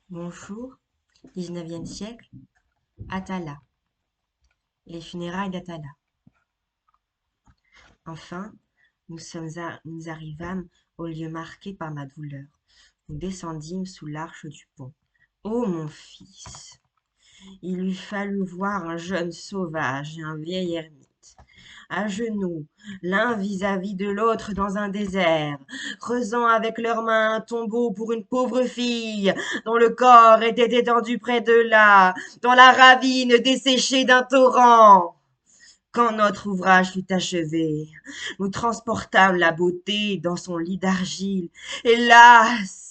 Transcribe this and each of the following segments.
Bonjour, 19e siècle, Atala, les funérailles d'Atala. Enfin, nous arrivâmes au lieu marqué par ma douleur. Nous descendîmes sous l'arche du pont. Ô mon fils, il eût fallu voir un jeune sauvage et un vieil ermite, à genoux, l'un vis-à-vis de l'autre dans un désert, creusant avec leurs mains un tombeau pour une pauvre fille dont le corps était étendu près de là, dans la ravine desséchée d'un torrent. Quand notre ouvrage fut achevé, nous transportâmes la beauté dans son lit d'argile. Hélas!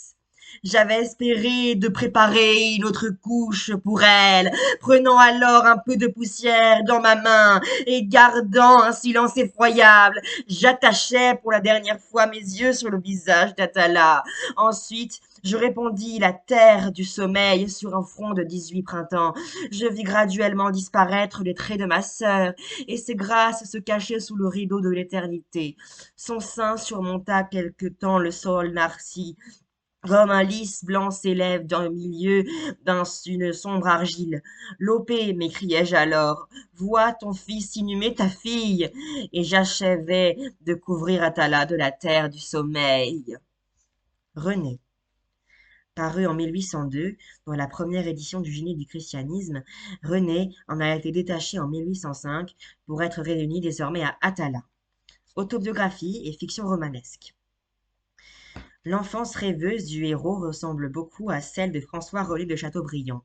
J'avais espéré de préparer une autre couche pour elle, prenant alors un peu de poussière dans ma main et gardant un silence effroyable. J'attachai pour la dernière fois mes yeux sur le visage d'Atala. Ensuite, je répandis la terre du sommeil sur un front de 18 printemps. Je vis graduellement disparaître les traits de ma sœur et ses grâces se cachaient sous le rideau de l'éternité. Son sein surmonta quelque temps le sol narcis, comme un lys blanc s'élève dans le milieu d'une sombre argile. Lopé, m'écriai-je alors, vois ton fils inhumer ta fille. Et j'achevais de couvrir Atala de la terre du sommeil. René, paru en 1802 dans la première édition du Génie du christianisme, René en a été détaché en 1805 pour être réuni désormais à Atala. Autobiographie et fiction romanesque. L'enfance rêveuse du héros ressemble beaucoup à celle de François Rollet de Chateaubriand.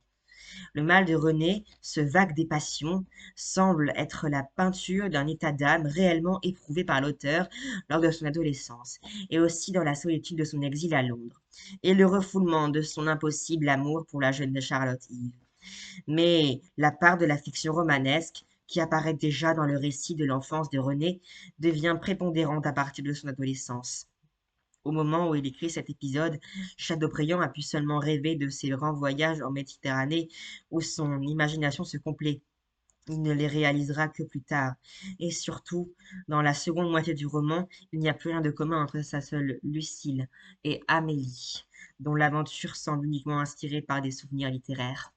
Le mal de René, ce vague des passions, semble être la peinture d'un état d'âme réellement éprouvé par l'auteur lors de son adolescence, et aussi dans la solitude de son exil à Londres, et le refoulement de son impossible amour pour la jeune Charlotte Yves. Mais la part de la fiction romanesque, qui apparaît déjà dans le récit de l'enfance de René, devient prépondérante à partir de son adolescence. Au moment où il écrit cet épisode, Chateaubriand a pu seulement rêver de ses grands voyages en Méditerranée où son imagination se complaît. Il ne les réalisera que plus tard. Et surtout, dans la seconde moitié du roman, il n'y a plus rien de commun entre sa seule Lucille et Amélie, dont l'aventure semble uniquement inspirée par des souvenirs littéraires.